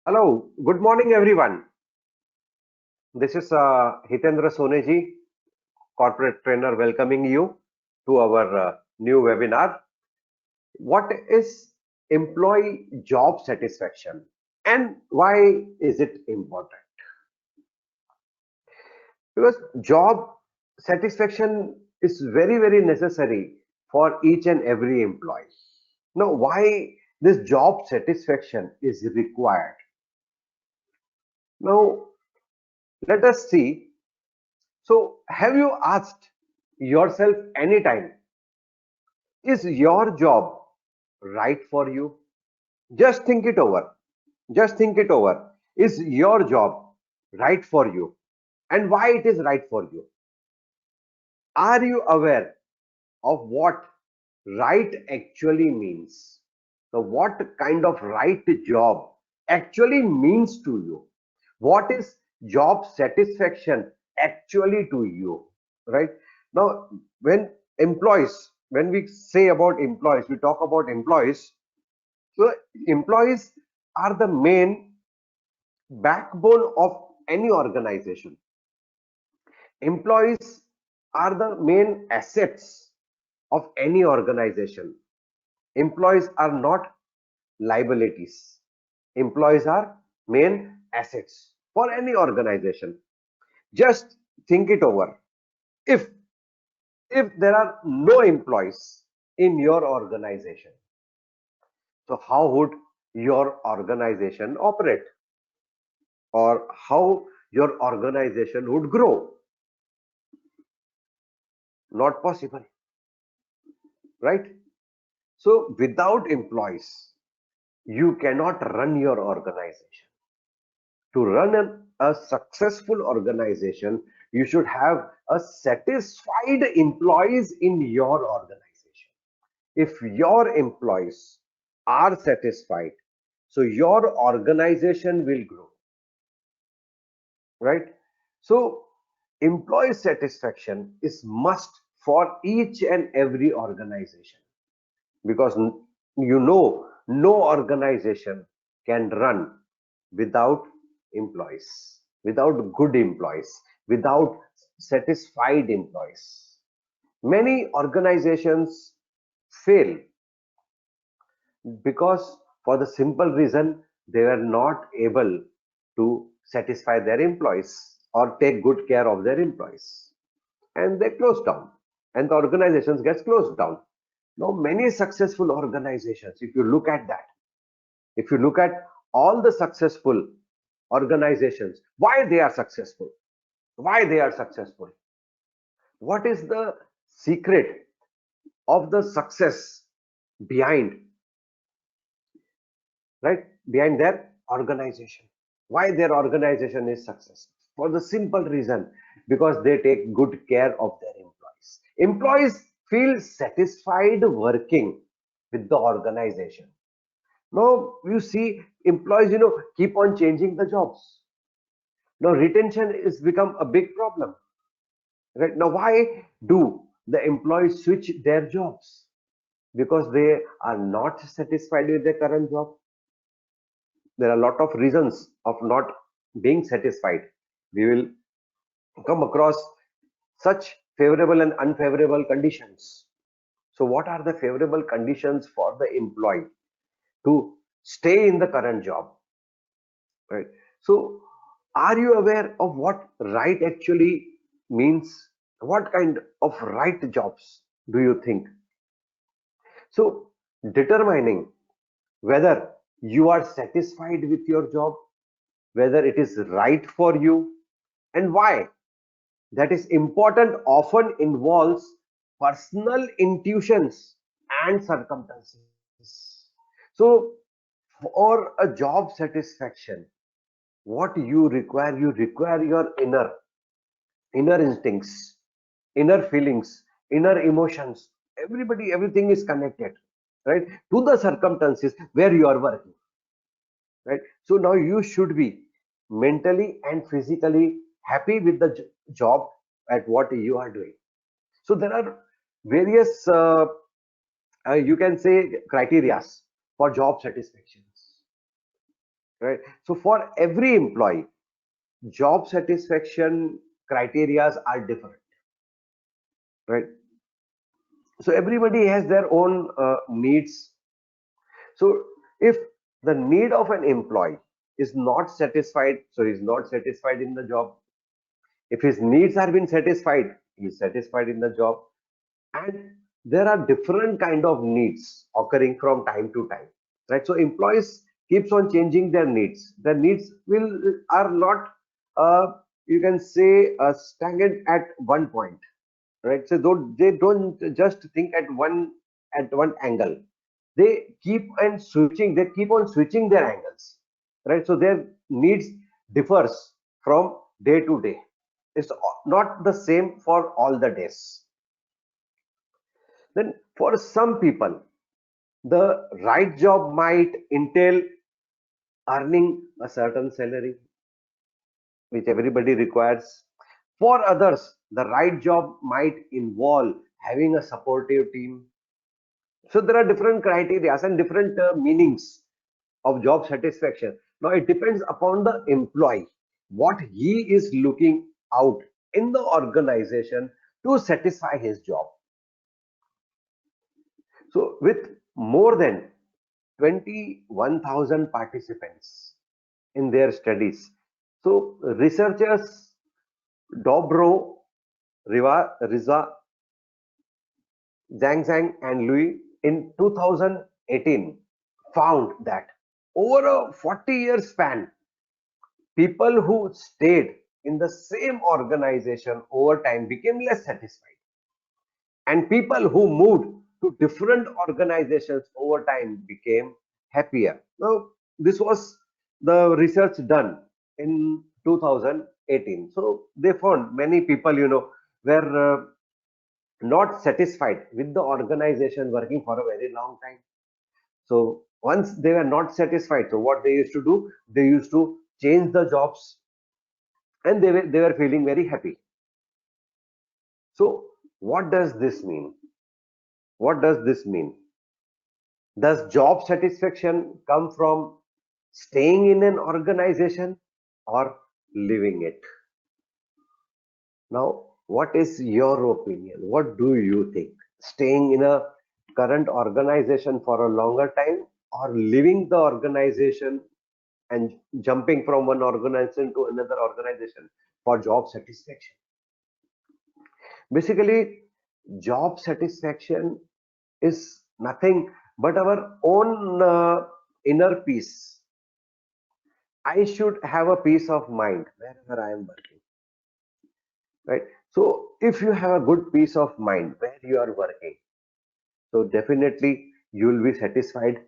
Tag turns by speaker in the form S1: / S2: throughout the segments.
S1: Hello, good morning, everyone. This is Hitendra Soneji, corporate trainer, welcoming you to our new webinar. What is employee job satisfaction and why is it important? Because job satisfaction is very necessary for each and every employee. Now, why this job satisfaction is required? Now, let us see. So, have you asked yourself anytime, is your job right for you? Just think it over. Just think it over. Is your job right for you? And why it is right for you? Are you aware of what right actually means? So, what kind of right job actually means to you? What is job satisfaction actually to you? Right now, when we say about employees, we talk about employees. So, employees are the main backbone of any organization. Employees are the main assets of any organization. Employees are not liabilities. Employees are main assets for any organization. Just think it over. If there are no employees in your organization, so how would your organization operate, or how your organization would grow? Not possible, right? So without employees, you cannot run your organization. To run a successful organization, you should have a satisfied employees in your organization. If your employees are satisfied, so your organization will grow, right? So employee satisfaction is must for each and every organization, because no organization can run without employees, without good employees, without satisfied employees. Many organizations fail because, for the simple reason, they were not able to satisfy their employees or take good care of their employees, and they close down, and the organizations gets closed down. Now many successful organizations, if you look at that, if you look at all the successful organizations, why they are successful, why they are successful, what is the secret of the success behind, right, behind their organization, why their organization is successful? For the simple reason, because they take good care of their employees feel satisfied working with the organization. Now you see employees, keep on changing the jobs. Now retention is become a big problem, right? Now why do the employees switch their jobs? Because they are not satisfied with their current job. There are a lot of reasons of not being satisfied. We will come across such favorable and unfavorable conditions. So what are the favorable conditions for the employee to stay in the current job, right? So are you aware of what right actually means? What kind of right jobs do you think? So determining whether you are satisfied with your job, whether it is right for you, and why that is important, often involves personal intuitions and circumstances. So for a job satisfaction, what you require your inner instincts, inner feelings, inner emotions. Everything is connected, right, to the circumstances where you are working, right? So now you should be mentally and physically happy with the job at what you are doing. So there are various you can say criterias for job satisfactions. right? So for every employee, job satisfaction criterias are different, right? So everybody has their own needs. So if the need of an employee is not satisfied, so he's not satisfied in the job. If his needs are being satisfied, he's satisfied in the job. And there are different kind of needs occurring from time to time, right? So employees keeps on changing their needs. Their needs will are not you can say stagnant at one point, right? So they don't just think at one angle. They keep on switching. They keep on switching their angles, right? So their needs differs from day to day. It's not the same for all the days. Then for some people, the right job might entail earning a certain salary, which everybody requires. For others, the right job might involve having a supportive team. So there are different criteria and different meanings of job satisfaction. Now it depends upon the employee, what he is looking out in the organization to satisfy his job. So with more than 21,000 participants in their studies. So researchers Dobro, Riza, Zhang Zhang and Lui in 2018 found that over a 40-year span, people who stayed in the same organization over time became less satisfied, and people who moved to different organizations over time became happier. Now, this was the research done in 2018. So they found many people, were not satisfied with the organization working for a very long time. So once they were not satisfied, so what they used to do, they used to change the jobs, and they were feeling very happy. So what does this mean? What does this mean? Does job satisfaction come from staying in an organization or leaving it? Now, what is your opinion? What do you think? Staying in a current organization for a longer time or leaving the organization and jumping from one organization to another organization for job satisfaction? Basically, job satisfaction is nothing but our own inner peace. I should have a peace of mind wherever I am working, right? So if you have a good peace of mind where you are working, so definitely you will be satisfied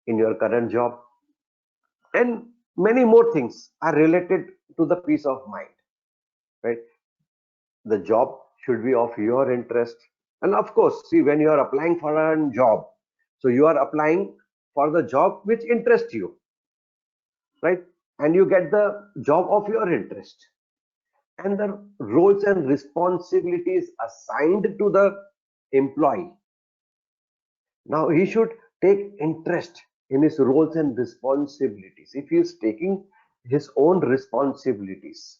S1: in your current job, and many more things are related to the peace of mind, right? The job should be of your interest, and of course, see, when you are applying for a job, so you are applying for the job which interests you, right? And you get the job of your interest, and the roles and responsibilities assigned to the employee. Now he should take interest in his roles and responsibilities. If he is taking his own responsibilities,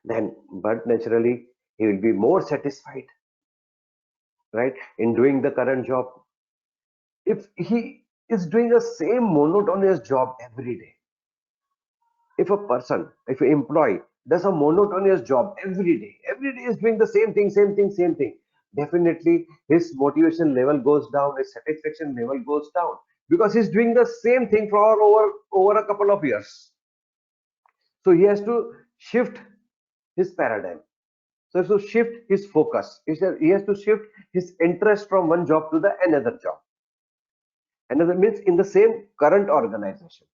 S1: then but naturally he will be more satisfied, right, in doing the current job. If he is doing the same monotonous job every day, if an employee does a monotonous job every day is doing the same thing, definitely his motivation level goes down, his satisfaction level goes down, because he's doing the same thing for over a couple of years. So he has to shift his paradigm. So to shift his focus, he has to shift his interest from one job to the another job. Another means in the same current organization,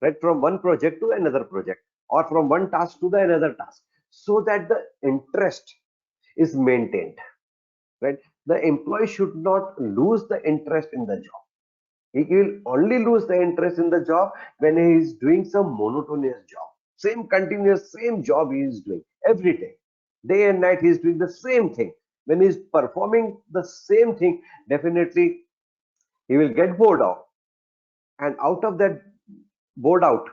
S1: right, from one project to another project, or from one task to the another task, so that the interest is maintained, right? The employee should not lose the interest in the job. He will only lose the interest in the job when he is doing some monotonous job, same continuous same job he is doing every day and night. He is doing the same thing. When he is performing the same thing, definitely he will get bored of, and out of that bored out,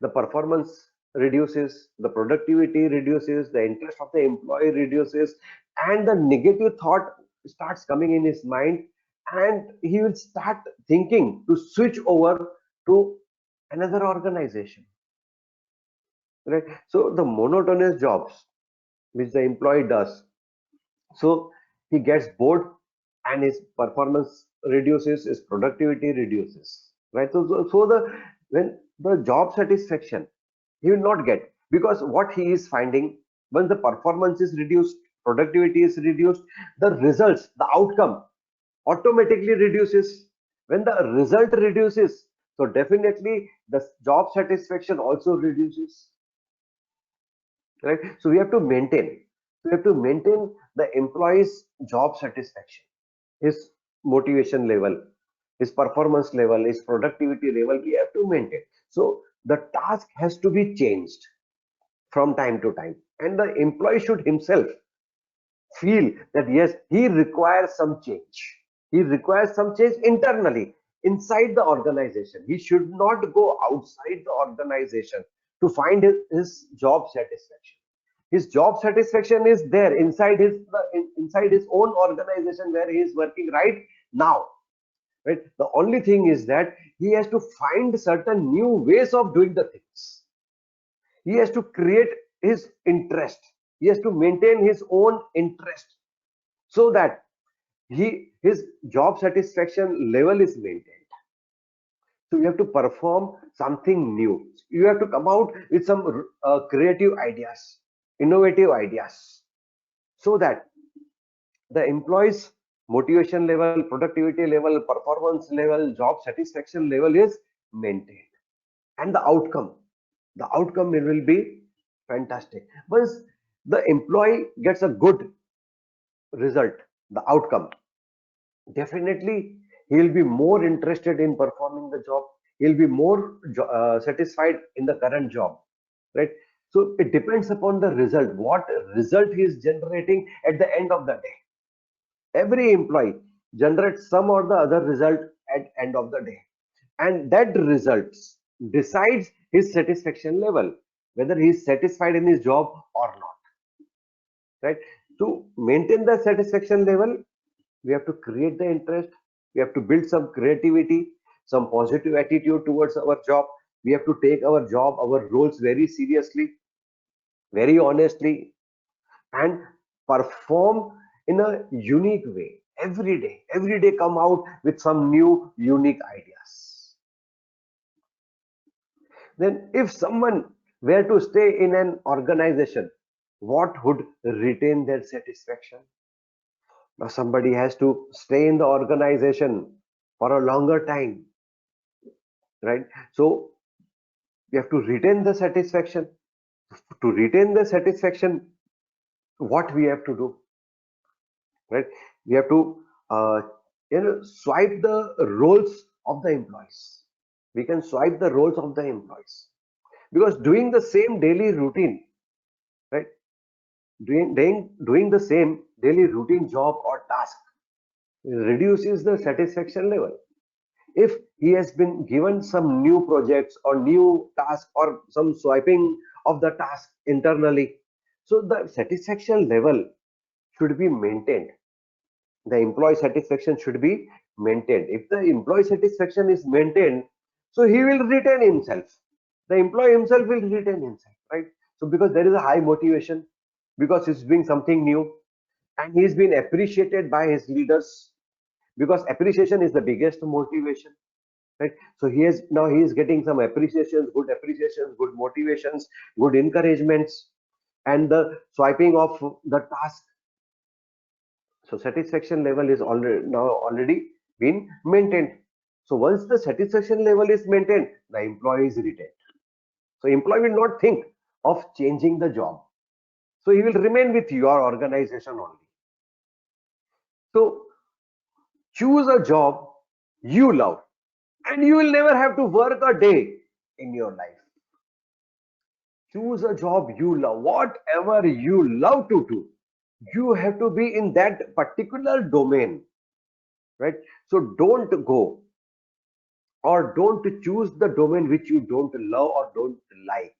S1: the performance reduces, the productivity reduces, the interest of the employee reduces, and the negative thought starts coming in his mind, and he will start thinking to switch over to another organization, right? So the monotonous jobs which the employee does, so he gets bored and his performance reduces, his productivity reduces, right? So the when the job satisfaction he will not get, because what he is finding, when the performance is reduced, productivity is reduced, the results, the outcome automatically reduces. When the result reduces, so definitely the job satisfaction also reduces, right? So we have to maintain the employee's job satisfaction, his motivation level, his performance level, his productivity level, we have to maintain. So the task has to be changed from time to time, and the employee should himself feel that yes, he requires some change. He requires some change internally inside the organization. He should not go outside the organization to find his job satisfaction. His job satisfaction is there inside inside his own organization where he is working right now, right? The only thing is that he has to find certain new ways of doing the things. He has to create his interest. He has to maintain his own interest, so that his job satisfaction level is maintained. So you have to perform something new. You have to come out with some creative ideas, innovative ideas, so that the employees motivation level, productivity level, performance level, job satisfaction level is maintained, and the outcome will be fantastic. Once the employee gets a good result, the outcome, definitely he'll be more interested in performing the job. He'll be more satisfied in the current job, right? So it depends upon the result, what result he is generating at the end of the day. Every employee generates some or the other result at end of the day, and that results decides his satisfaction level, whether he is satisfied in his job or not, right? To maintain the satisfaction level, we have to create the interest, we have to build some creativity, some positive attitude towards our job. We have to take our job, our roles very seriously, very honestly, and perform in a unique way. Every day come out with some new unique ideas. Then if someone were to stay in an organization, what would retain their satisfaction? Now somebody has to stay in the organization for a longer time, right? So we have to retain the satisfaction. To retain the satisfaction, what we have to do, right? We have to uh, swipe the roles of the employees. We can swipe the roles of the employees, because doing the same daily routine, right? Doing the same daily routine job or task reduces the satisfaction level. If he has been given some new projects or new task or some swiping of the task internally, so the satisfaction level should be maintained. The employee satisfaction should be maintained. If the employee satisfaction is maintained, so he will retain himself. The employee himself will retain himself, right? So because there is a high motivation, because he's doing something new, and he's been appreciated by his leaders, because appreciation is the biggest motivation, right? So he is getting some appreciations, good motivations, good encouragements, and the swiping of the task. So satisfaction level is already been maintained. So once the satisfaction level is maintained, the employee is retained. So employee will not think of changing the job. So he will remain with your organization only. So choose a job you love, and you will never have to work a day in your life. Choose a job you love, whatever you love to do. You have to be in that particular domain, right? So don't go or don't choose the domain which you don't love or don't like.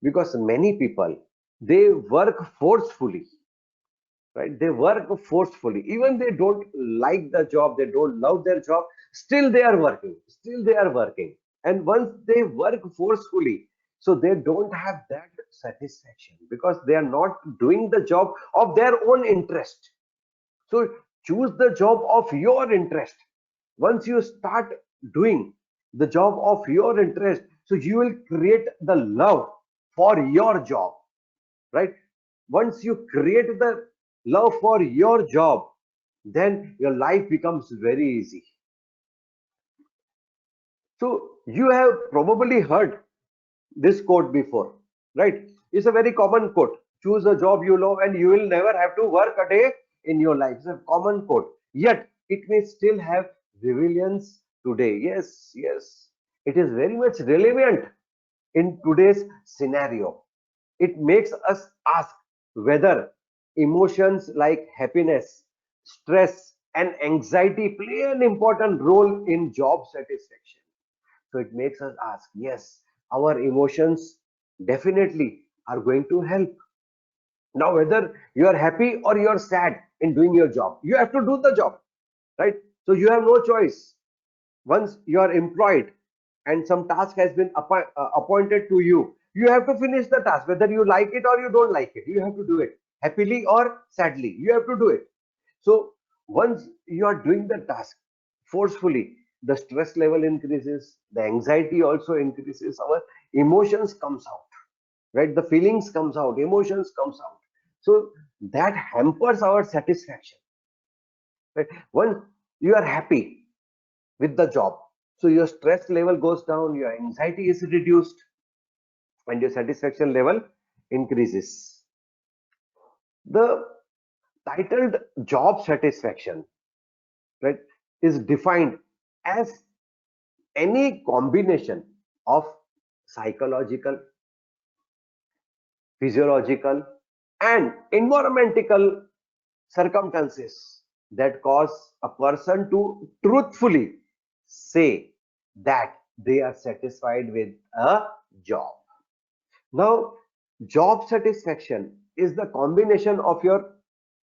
S1: Because many people, they work forcefully, right? They work forcefully, even they don't like the job, they don't love their job, still they are working, still they are working. And once they work forcefully, so they don't have that satisfaction because they are not doing the job of their own interest. So choose the job of your interest. Once you start doing the job of your interest, so you will create the love for your job, right? Once you create the love for your job, then your life becomes very easy. So you have probably heard this quote before, right? It's a very common quote. Choose a job you love and you will never have to work a day in your life. It's a common quote. Yet it may still have relevance today. Yes, yes. It is very much relevant in today's scenario. It makes us ask whether emotions like happiness, stress, and anxiety play an important role in job satisfaction. So it makes us ask, yes, our emotions definitely are going to help. Now, whether you are happy or you are sad in doing your job, you have to do the job, right? So you have no choice. Once you are employed and some task has been appointed to you, you have to finish the task, whether you like it or you don't like it. You have to do it happily or sadly. You have to do it. So once you are doing the task forcefully, the stress level increases, the anxiety also increases, our emotions comes out, right? The feelings comes out, emotions comes out. So that hampers our satisfaction, right? Once you are happy with the job, so your stress level goes down, your anxiety is reduced, and your satisfaction level increases. The titled job satisfaction, right, is defined as any combination of psychological, physiological, and environmental circumstances that cause a person to truthfully say that they are satisfied with a job. Now, job satisfaction is the combination of your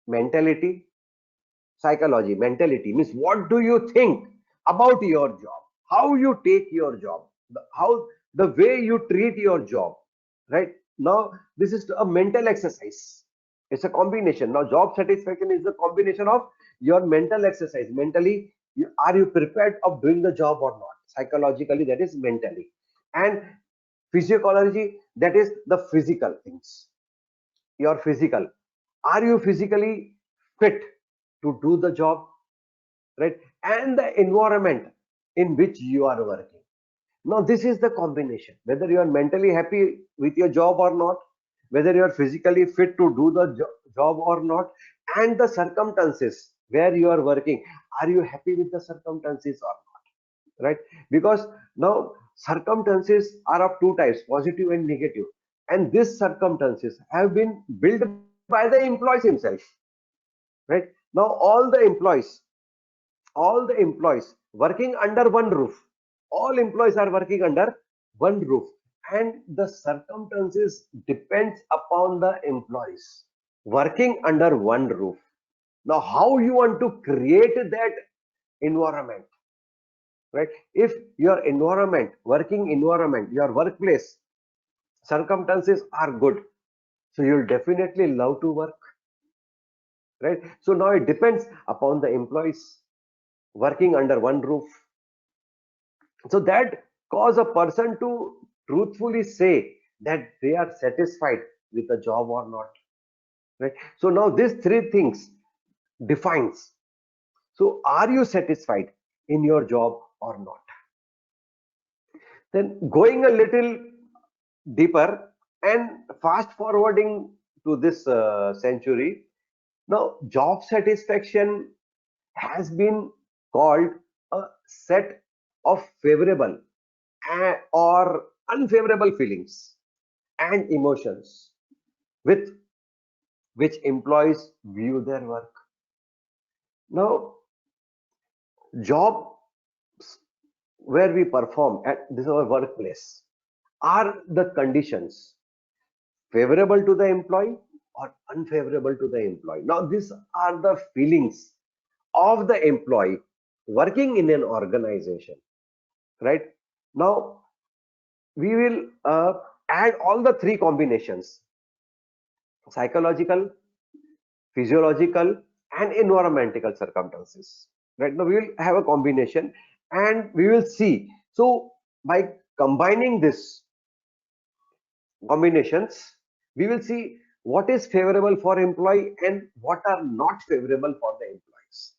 S1: mentality, psychology. Mentality means what do you think about your job, how you take your job, how the way you treat your job, right? Now, this is a mental exercise. It's a combination. Now, job satisfaction is the combination of your mental exercise. Mentally, are you prepared of doing the job or not? Psychologically, that is mentally. And physiology, that is the physical things. Your physical, are you physically fit to do the job, right? And the environment in which you are working. Now this is the combination, whether you are mentally happy with your job or not, whether you are physically fit to do the job or not, and the circumstances where you are working, are you happy with the circumstances or not, right? Because now circumstances are of two types, positive and negative, and these circumstances have been built by the employees himself, right? Now all the employees working under one roof, all employees are working under one roof, and the circumstances depends upon the employees working under one roof. Now how you want to create that environment, right? If your environment, working environment, your workplace circumstances are good, so you'll definitely love to work, right? So now it depends upon the employees working under one roof, so that cause a person to truthfully say that they are satisfied with the job or not, right? So now these three things defines, so are you satisfied in your job or not? Then going a little deeper and fast forwarding to this century, now job satisfaction has been called a set of favorable or unfavorable feelings and emotions with which employees view their work. Now, job where we perform at this our workplace, are the conditions favorable to the employee or unfavorable to the employee? Now, these are the feelings of the employee working in an organization, right? Now, we will add all the three combinations: psychological, physiological, and environmental circumstances. Right now, we will have a combination and we will see. So, by combining this combinations, we will see what is favorable for employee and what are not favorable for the employees.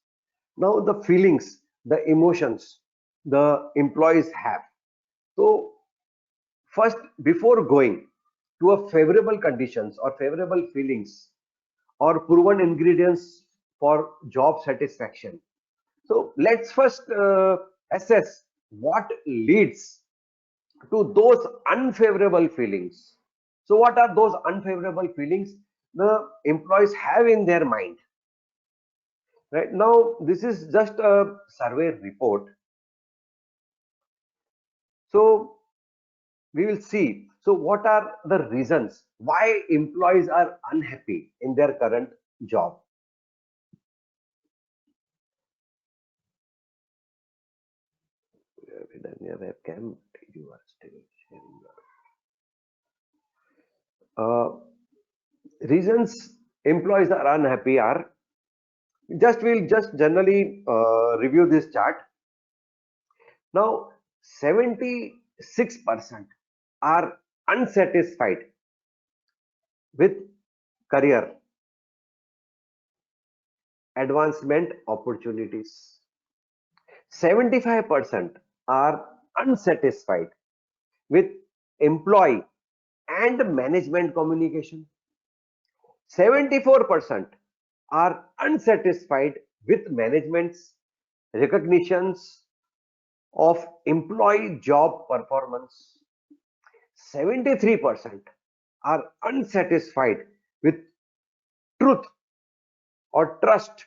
S1: Now, the feelings, the emotions the employees have. So, first, before going to a favorable conditions or favorable feelings or proven ingredients for job satisfaction. So let's first assess what leads to those unfavorable feelings. So what are those unfavorable feelings the employees have in their mind? Right now, this is just a survey report. So we will see. So what are the reasons why employees are unhappy in their current job? Within your webcam, you are still sharing your reasons employees are unhappy are, we'll just generally review this chart. Now 76% are unsatisfied with career advancement opportunities. 75% are unsatisfied with employee and management communication. 74% are unsatisfied with management's recognitions of employee job performance. 73% are unsatisfied with truth or trust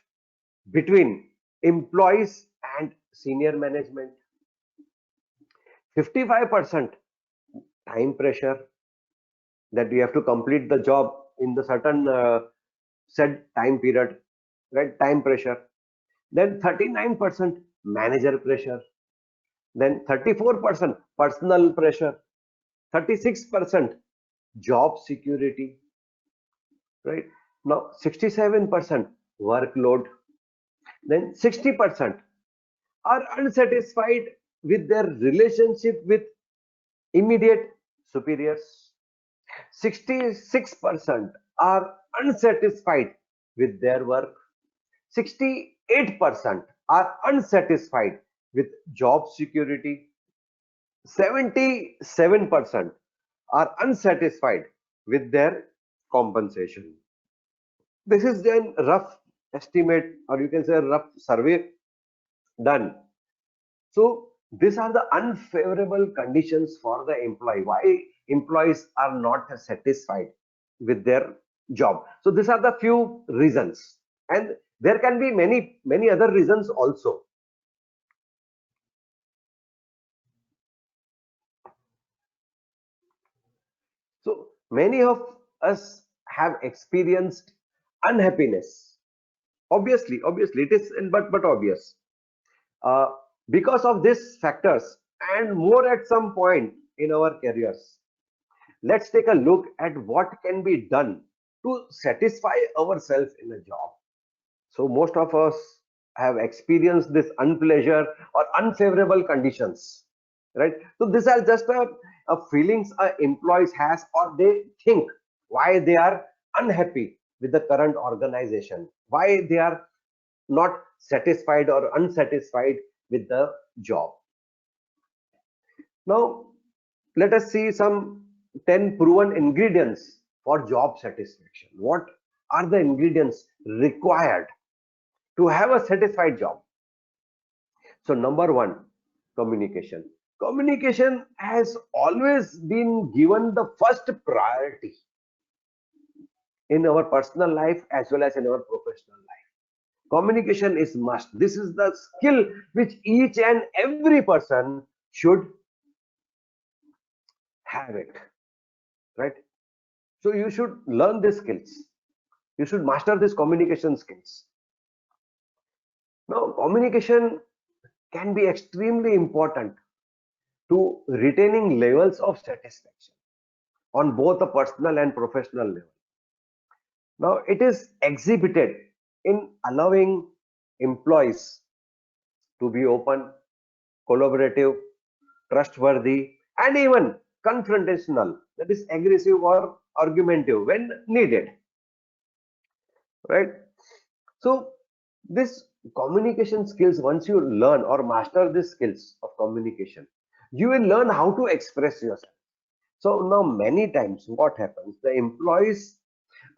S1: between employees and senior management. 55% time pressure, that you have to complete the job in the certain set time period, right? Time pressure. Then 39% manager pressure. Then 34% personal pressure. 36% job security, right? Now 67% workload. Then 60% are unsatisfied with their relationship with immediate superiors. 66% are unsatisfied with their work. 68% are unsatisfied with job security. 77% are unsatisfied with their compensation. This is then rough estimate, or you can say a rough survey done. So these are the unfavorable conditions for the employee. Why employees are not satisfied with their job? So these are the few reasons, and there can be many other reasons also. So many of us have experienced unhappiness. Obviously, it is but obvious. Uh, because of these factors and more at some point in our careers. Let's take a look at what can be done to satisfy ourselves in a job. So most of us have experienced this unpleasure or unfavorable conditions, right? So these are just a feelings employees has, or they think why they are unhappy with the current organization, why they are not satisfied or unsatisfied with the job. Now let us see some 10 proven ingredients for job satisfaction. What are the ingredients required to have a satisfied job? So number one, communication. Communication has always been given the first priority in our personal life as well as in our professional life. Communication is must. This is the skill which each and every person should have it, right? So you should learn these skills. You should master these communication skills. Now, communication can be extremely important to retaining levels of satisfaction on both a personal and professional level. Now, it is exhibited in allowing employees to be open, collaborative, trustworthy, and even confrontational, that is aggressive or argumentative when needed, right? So this communication skills, once you learn or master the skills of communication, you will learn how to express yourself. So now many times what happens, the employees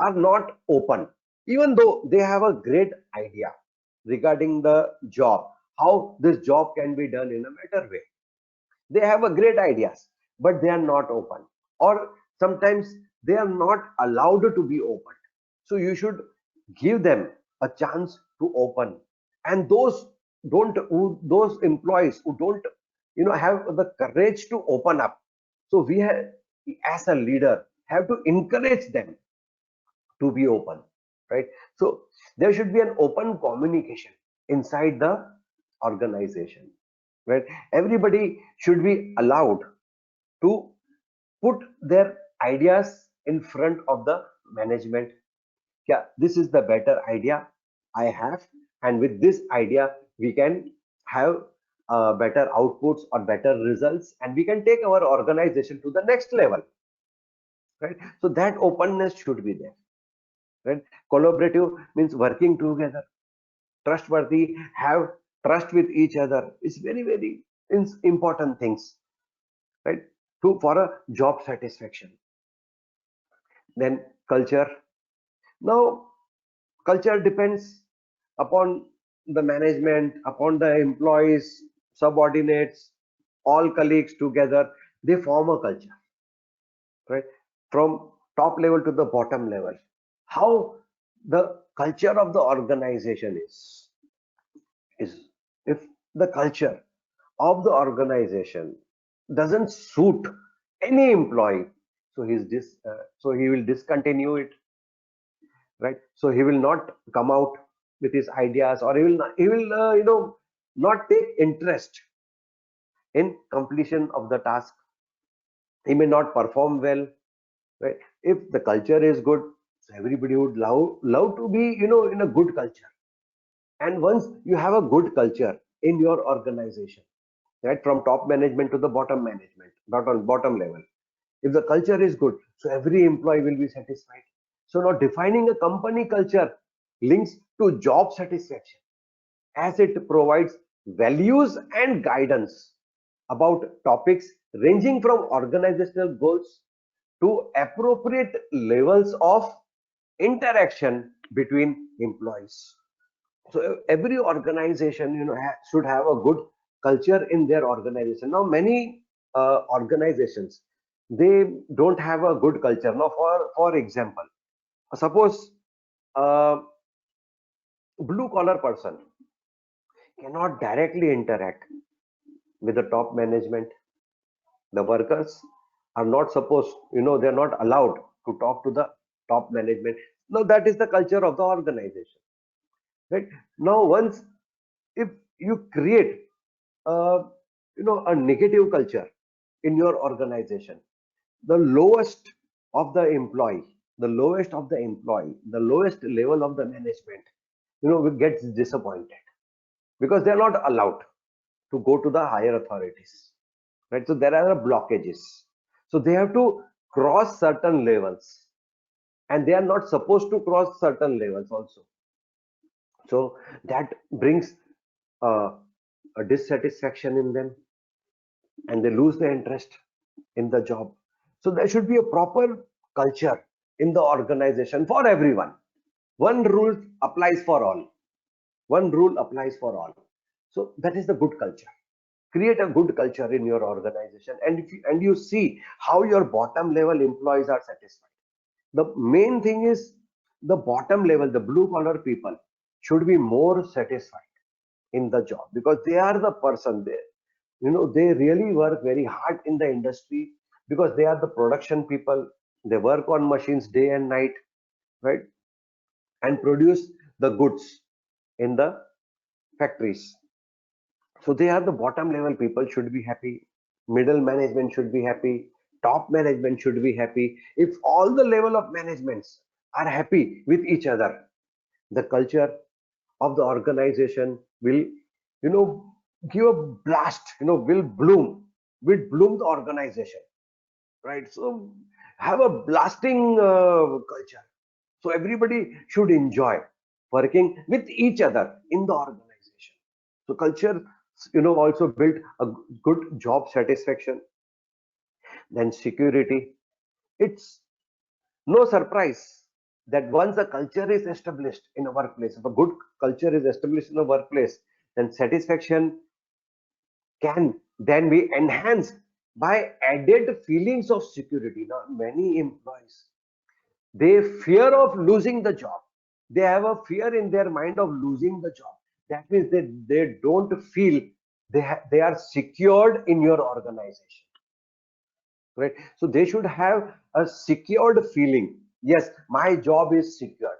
S1: are not open, even though they have a great idea regarding the job, how this job can be done in a better way. They have a great ideas, but they are not open, or sometimes they are not allowed to be open. So you should give them a chance to open. And those employees who don't have the courage to open up, so we have, as a leader, have to encourage them to be open, right? So there should be an open communication inside the organization, right? Everybody should be allowed to put their ideas in front of the management. Yeah, this is the better idea I have, and with this idea we can have better outputs or better results, and we can take our organization to the next level, right? So that openness should be there, right? Collaborative means working together, trustworthy, have trust with each other is very, very important things, right? To for a job satisfaction. Then culture. Now culture depends upon the management, upon the employees, subordinates, all colleagues together, they form a culture, right? From top level to the bottom level, how the culture of the organization is if the culture of the organization doesn't suit any employee, so so he will discontinue it, right? So he will not come out with his ideas, or he will not take interest in completion of the task. He may not perform well, right? If the culture is good, so everybody would love to be in a good culture. And once you have a good culture in your organization, right, from top management to the bottom management, not on bottom level, if the culture is good, so every employee will be satisfied. So now defining a company culture links to job satisfaction, as it provides values and guidance about topics ranging from organizational goals to appropriate levels of interaction between employees. So every organization should have a good culture in their organization. Now many organizations, they don't have a good culture. Now for example, suppose a blue collar person cannot directly interact with the top management. The workers are not supposed, they're not allowed to talk to the top management. Now that is the culture of the organization, right? Now once, if you create a a negative culture in your organization, the lowest of the employee, the lowest level of the management, gets disappointed, because they are not allowed to go to the higher authorities, right? So there are blockages, so they have to cross certain levels, and they are not supposed to cross certain levels also. So that brings uh, a dissatisfaction in them, and they lose their interest in the job. So there should be a proper culture in the organization for everyone. One rule applies for all. One rule applies for all. So that is the good culture. Create a good culture in your organization, and if you see how your bottom level employees are satisfied. The main thing is the bottom level, the blue collar people should be more satisfied in the job, because they are the person there. They really work very hard in the industry because they are the production people. They work on machines day and night, right? And produce the goods in the factories. So they are the bottom level people should be happy, middle management should be happy, top management should be happy. If all the level of managements are happy with each other, the culture of the organization will, you know, give a blast, will bloom the organization, right? So have a blasting culture. So everybody should enjoy working with each other in the organization. So culture, also build a good job satisfaction. Then security. It's no surprise that once a culture is established in a workplace, if a good culture is established in a workplace, then satisfaction can then be enhanced by added feelings of security. Now, many employees, they fear of losing the job. They have a fear in their mind of losing the job. That means they don't feel they are secured in your organization, right? So they should have a secured feeling. Yes, my job is secured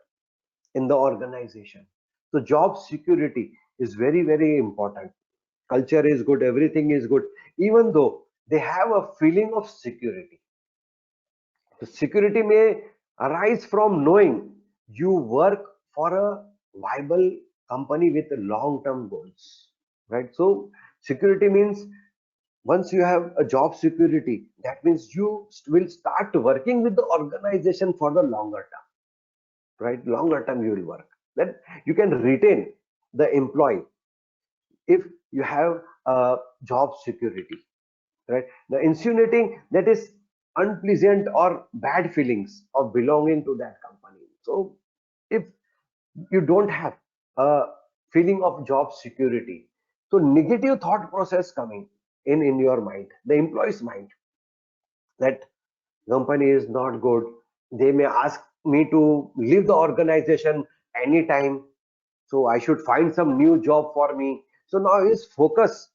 S1: in the organization. So job security is very, very important. Culture is good, everything is good, even though they have a feeling of security. The security may arise from knowing you work for a viable company with long-term goals, right? So security means once you have a job security, that means you will start working with the organization for the longer term, right? Longer term you will work. Then you can retain the employee if you have a job security, right? The insinuating that is unpleasant or bad feelings of belonging to that company. So if you don't have a feeling of job security, so negative thought process coming in your mind, the employee's mind, that company is not good, they may ask me to leave the organization anytime, so I should find some new job for me. So now his focus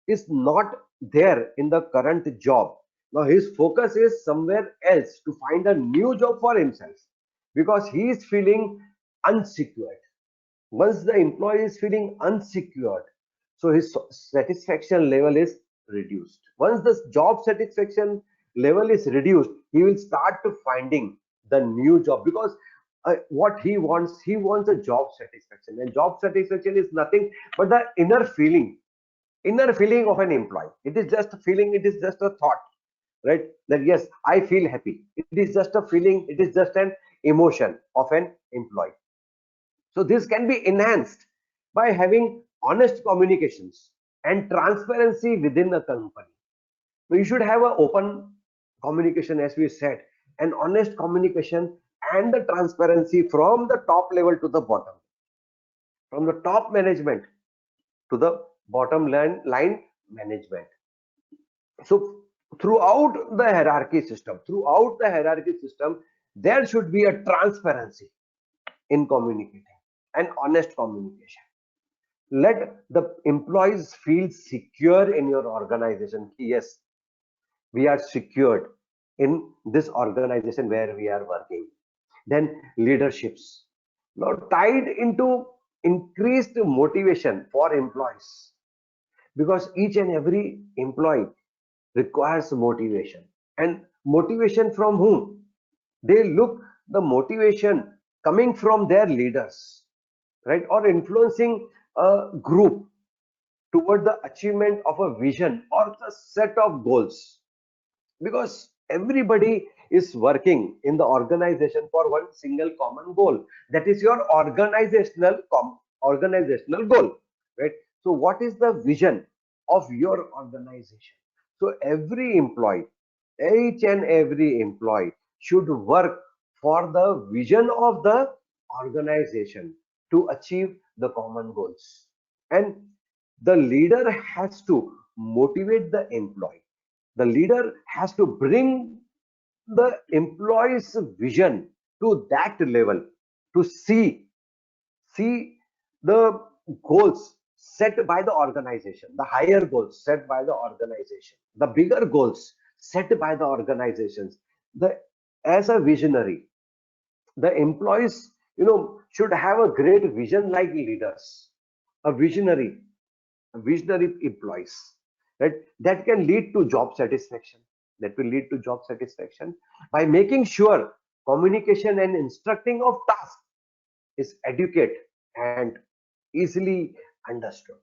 S1: is not there in the current job. Now his focus is somewhere else to find a new job for himself because he is feeling unsecured. Once the employee is feeling unsecured, so his satisfaction level is reduced. Once the job satisfaction level is reduced, he will start to finding the new job because what he wants a job satisfaction, and job satisfaction is nothing but the inner feeling of an employee. It is just a feeling, it is just a thought, right? That yes, I feel happy. It is just a feeling, it is just an emotion of an employee. So this can be enhanced by having honest communications and transparency within a company. So you should have an open communication, as we said, an honest communication and the transparency from the top level to the bottom, from the top management to the line management. So throughout the hierarchy system, there should be a transparency in communicating and honest communication. Let the employees feel secure in your organization. Yes, we are secured in this organization where we are working. Then leaderships, now tied into increased motivation for employees, because each and every employee requires motivation. And motivation from whom? They look the motivation coming from their leaders, right? Or influencing a group toward the achievement of a vision or the set of goals, because everybody is working in the organization for one single common goal, that is your organizational goal, right? So what is the vision of your organization? So each and every employee should work for the vision of the organization to achieve the common goals. And the leader has to motivate the employee. The leader has to bring the employee's vision to that level, to see the goals, set by the organization, the higher goals set by the organization, the bigger goals set by the organizations. The As a visionary, the employees, should have a great vision like leaders. A visionary employees, right? That can lead to job satisfaction. That will lead to job satisfaction by making sure communication and instructing of tasks is adequate and easily understood.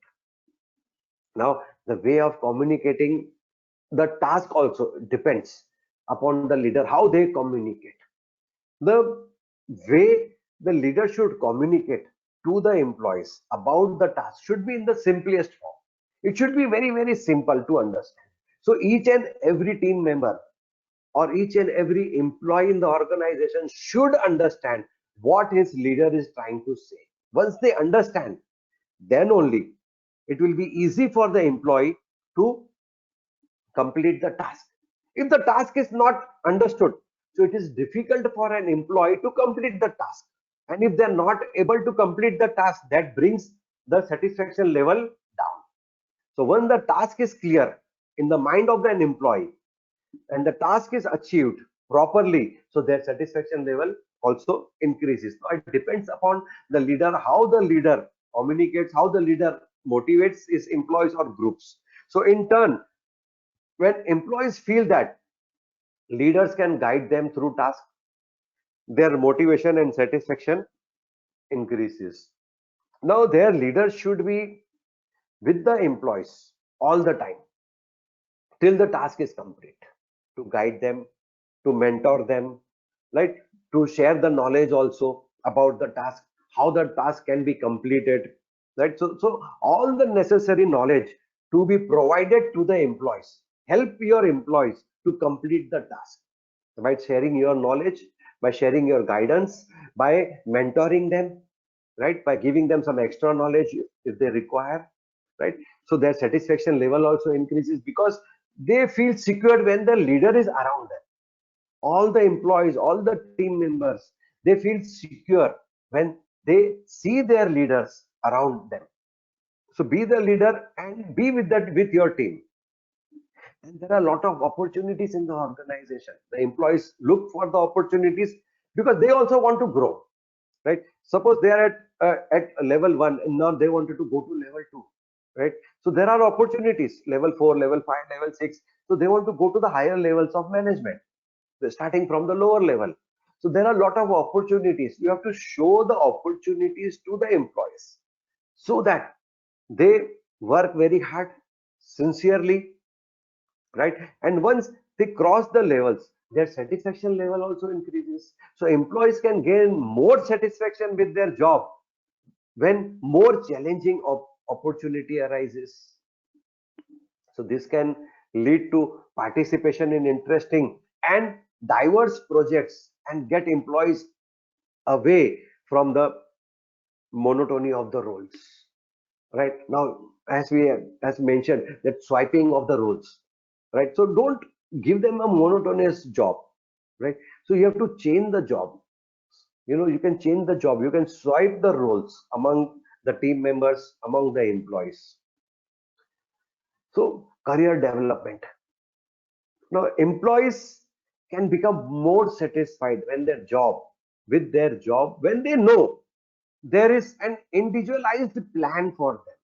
S1: Now, the way of communicating the task also depends upon the leader, how they communicate. The way the leader should communicate to the employees about the task should be in the simplest form. It should be very, very simple to understand. So each and every team member or each and every employee in the organization should understand what his leader is trying to say. Once they understand, then only it will be easy for the employee to complete the task. If the task is not understood, so it is difficult for an employee to complete the task. And if they're not able to complete the task, that brings the satisfaction level down. So when the task is clear in the mind of an employee and the task is achieved properly, so their satisfaction level also increases. Now it depends upon the leader, how the leader communicates, how the leader motivates his employees or groups. So in turn, when employees feel that leaders can guide them through tasks, their motivation and satisfaction increases. Now their leaders should be with the employees all the time till the task is complete, to guide them, to mentor them, right? To share the knowledge also about the task, how the task can be completed, right? So all the necessary knowledge to be provided to the employees. Help your employees to complete the task by sharing your knowledge, by sharing your guidance, by mentoring them, right? By giving them some extra knowledge if they require, right? So their satisfaction level also increases because they feel secure when the leader is around them. All the employees, all the team members, they feel secure when they see their leaders around them. So be the leader and be with that with your team. And there are a lot of opportunities in the organization. The employees look for the opportunities because they also want to grow, right? Suppose they are at level 1 and now they wanted to go to level 2, right? So there are opportunities, level 4, level 5, level 6. So they want to go to the higher levels of management. They're starting from the lower level. So there are a lot of opportunities. You have to show the opportunities to the employees so that they work very hard, sincerely, right? And once they cross the levels, their satisfaction level also increases. So employees can gain more satisfaction with their job when more challenging opportunity arises. So this can lead to participation in interesting and diverse projects and get employees away from the monotony of the roles. Right now, as mentioned, that swiping of the roles, right? So don't give them a monotonous job, right? So you have to change the job. You can change the job. You can swipe the roles among the team members, among the employees. So career development. Now, employees can become more satisfied with their job, when they know there is an individualized plan for them.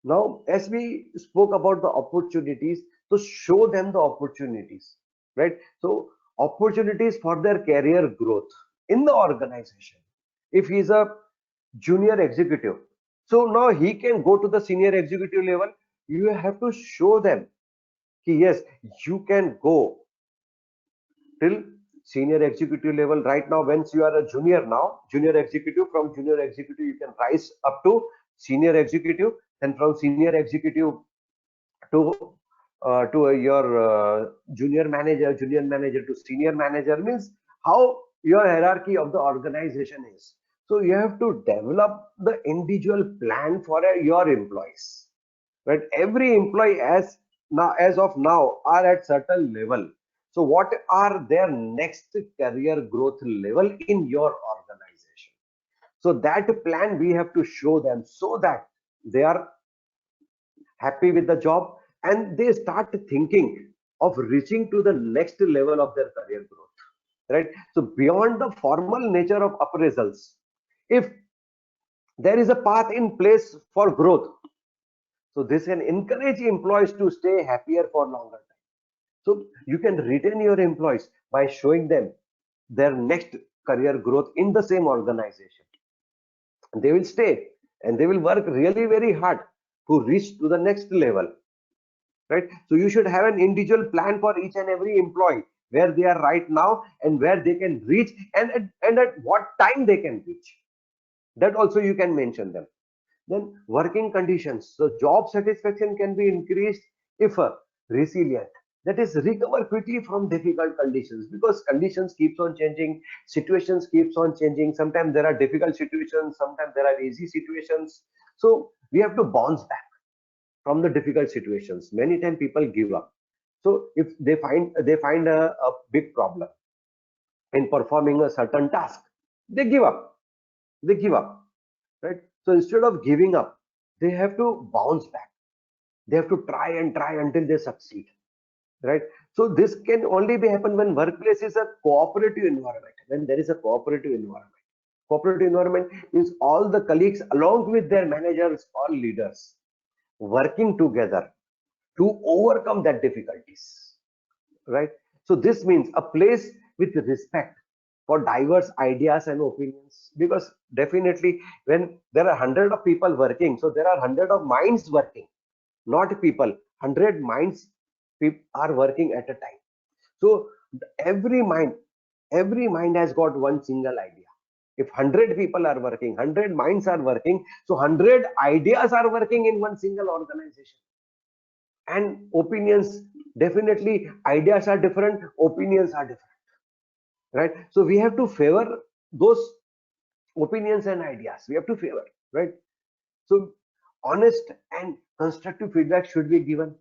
S1: Now, as we spoke about the opportunities, so show them the opportunities, right? So, opportunities for their career growth in the organization. If he's a junior executive, so now he can go to the senior executive level. You have to show them, yes, you can go till senior executive level. Right now, once you are a junior executive, from junior executive you can rise up to senior executive, and from senior executive to your junior manager to senior manager, means how your hierarchy of the organization is. So you have to develop the individual plan for your employees, right? Every employee as of now are at certain level. So what are their next career growth level in your organization? So that plan we have to show them, so that they are happy with the job, and they start thinking of reaching to the next level of their career growth, right? So beyond the formal nature of appraisals, if there is a path in place for growth, so this can encourage employees to stay happier for longer time. So you can retain your employees by showing them their next career growth in the same organization. They will stay and they will work really very hard to reach to the next level, right? So you should have an individual plan for each and every employee, where they are right now and where they can reach, and at what time they can reach. That also you can mention them. Then working conditions. So job satisfaction can be increased if resilient. That is, recover quickly from difficult conditions, because conditions keeps on changing, situations keeps on changing. Sometimes there are difficult situations, sometimes there are easy situations. So we have to bounce back from the difficult situations. Many times people give up. So if they find a big problem in performing a certain task, they give up. They give up, right? So instead of giving up, they have to bounce back. They have to try and try until they succeed, right? So this can only be happen when workplace is a cooperative environment. When there is a cooperative environment means all the colleagues along with their managers or leaders working together to overcome that difficulties, right? So this means a place with respect for diverse ideas and opinions, because definitely when there are hundred of people working, so there are hundred of minds working, not people. 100 minds are working at a time. So every mind, every mind has got one single idea. If 100 people are working, 100 minds are working, so 100 ideas are working in one single organization. And opinions, definitely ideas are different, opinions are different, right? So we have to favor those opinions and ideas, we have to favor, right? So honest and constructive feedback should be given.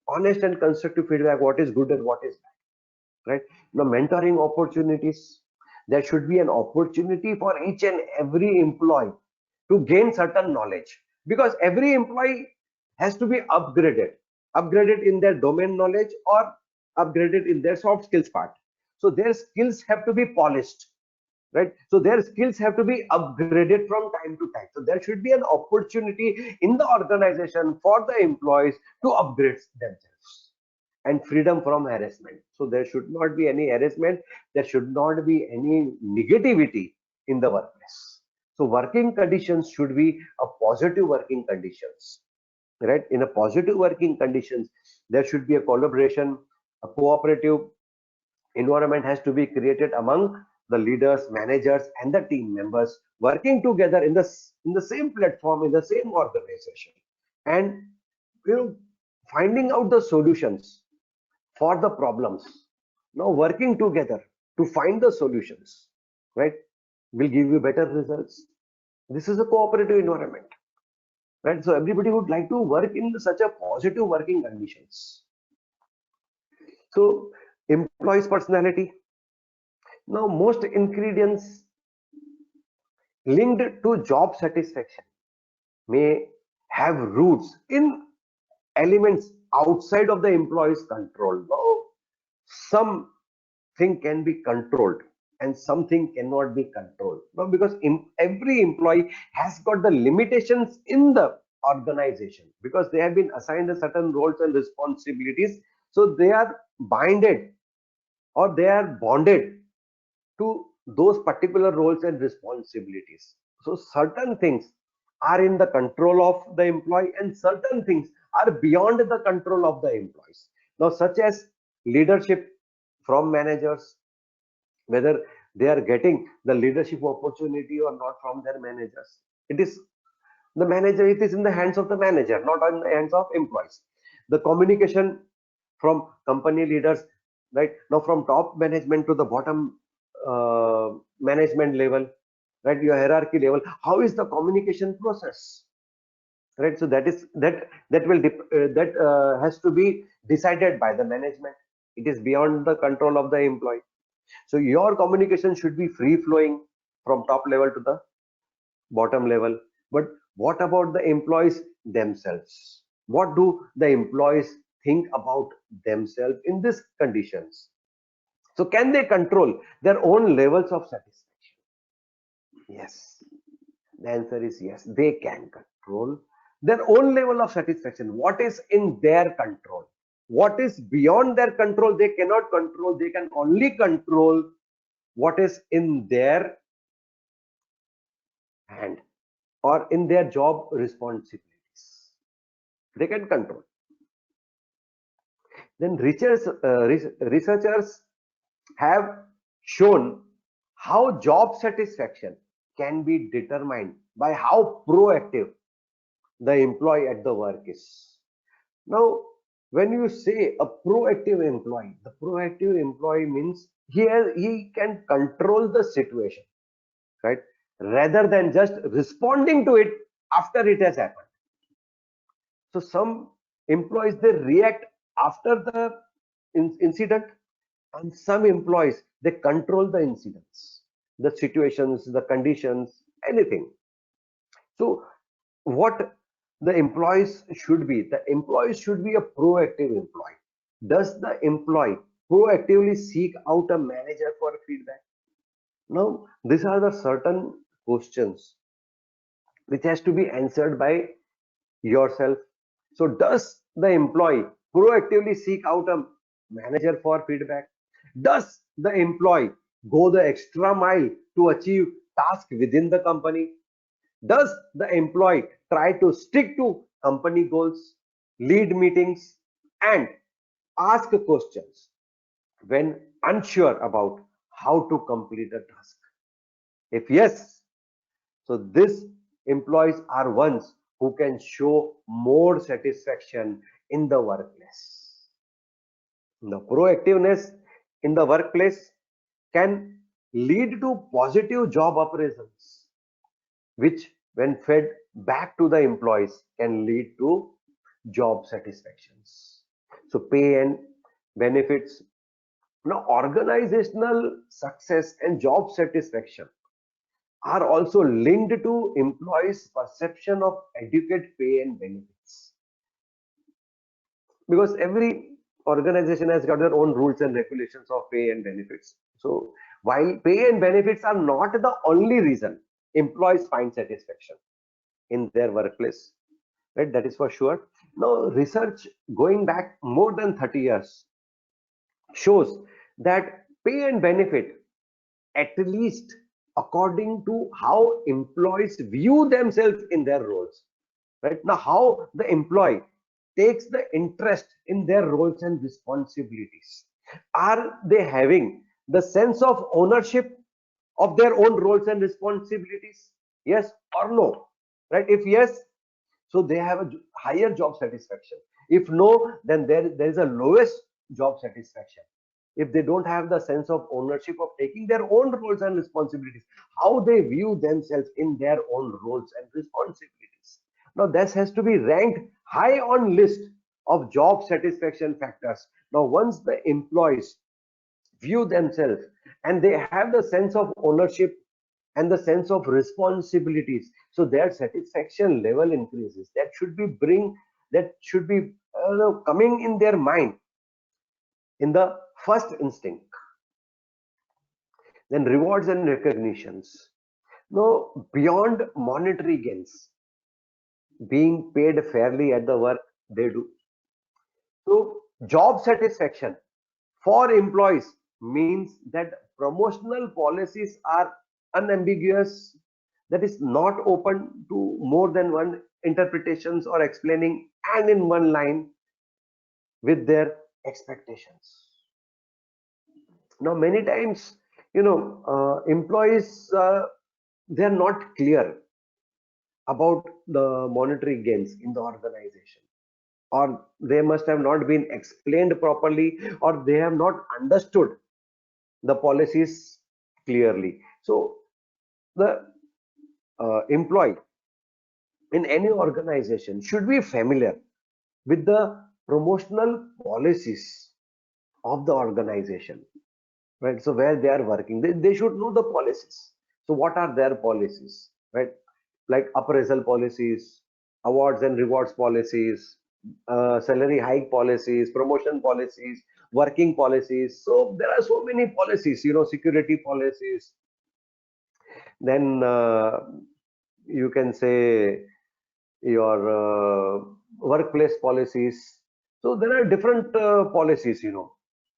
S1: Honest and constructive feedback, what is good and what is bad, right? Now mentoring opportunities, there should be an opportunity for each and every employee to gain certain knowledge, because every employee has to be upgraded in their domain knowledge or upgraded in their soft skills part. So their skills have to be polished, right? So their skills have to be upgraded from time to time. So there should be an opportunity in the organization for the employees to upgrade themselves. And freedom from harassment. So there should not be any harassment, there should not be any negativity in the workplace. So working conditions should be a positive working conditions, right? In a positive working conditions, there should be a collaboration, a cooperative environment has to be created among the leaders, managers, and the team members working together in the same platform, in the same organization, and you know finding out the solutions for the problems. Now working together to find the solutions, right, will give you better results. This is a cooperative environment, right? So everybody would like to work in such a positive working conditions. So employees personality. Now most ingredients linked to job satisfaction may have roots in elements outside of the employee's control. Now something can be controlled and something cannot be controlled. Now because every employee has got the limitations in the organization, because they have been assigned a certain roles and responsibilities, so they are binded or they are bonded to those particular roles and responsibilities. So certain things are in the control of the employee and certain things are beyond the control of the employees. Now, such as leadership from managers, whether they are getting the leadership opportunity or not from their managers. It is the manager, it is in the hands of the manager, not in the hands of employees. The communication from company leaders, right? Now from top management to the bottom management level, right? Your hierarchy level, how is the communication process, right? So that has to be decided by the management. It is beyond the control of the employee. So your communication should be free flowing from top level to the bottom level. But what about the employees themselves? What do the employees think about themselves in these conditions? So can they control their own levels of satisfaction? Yes. The answer is yes, they can control their own level of satisfaction. What is in their control? What is beyond their control, they cannot control. They can only control what is in their hand or in their job responsibilities. They can control. Then researchers have shown how job satisfaction can be determined by how proactive the employee at the work is. Now, when you say a proactive employee, the proactive employee means he can control the situation, right? Rather than just responding to it after it has happened. So some employees, they react after the incident, and some employees, they control the incidents, the situations, the conditions, anything. So what the employees should be, the employees should be a proactive employee. Does the employee proactively seek out a manager for feedback? Now these are the certain questions which has to be answered by yourself. So does the employee proactively seek out a manager for feedback? Does the employee go the extra mile to achieve task within the company? Does the employee try to stick to company goals, lead meetings, and ask questions when unsure about how to complete a task? If yes, so these employees are ones who can show more satisfaction in the workplace. The proactiveness in the workplace can lead to positive job appraisals, which when fed back to the employees can lead to job satisfactions. So pay and benefits. Now organizational success and job satisfaction are also linked to employees' perception of adequate pay and benefits, because every organization has got their own rules and regulations of pay and benefits. So while pay and benefits are not the only reason employees find satisfaction in their workplace, right, that is for sure. Now research going back more than 30 years shows that pay and benefit, at least according to how employees view themselves in their roles, right, now how the employee takes the interest in their roles and responsibilities. Are they having the sense of ownership of their own roles and responsibilities? Yes or no? Right? If yes, so they have a higher job satisfaction. If no, then there is a lowest job satisfaction. If they don't have the sense of ownership of taking their own roles and responsibilities, how they view themselves in their own roles and responsibilities. Now this has to be ranked high on list of job satisfaction factors. Now once the employees view themselves and they have the sense of ownership and the sense of responsibilities, so their satisfaction level increases. That should be coming in their mind in the first instinct. Then rewards and recognitions. Now beyond monetary gains, being paid fairly at the work they do, so job satisfaction for employees means that promotional policies are unambiguous, that is not open to more than one interpretations or explaining, and in one line with their expectations. Now many times, employees, they are not clear about the monetary gains in the organization, or they must have not been explained properly, or they have not understood the policies clearly. So the employee in any organization should be familiar with the promotional policies of the organization, right? So where they are working, they should know the policies. So what are their policies, right? Like appraisal policies, awards and rewards policies, salary hike policies, promotion policies, working policies. So there are so many policies, security policies. Then you can say your workplace policies. So there are different policies,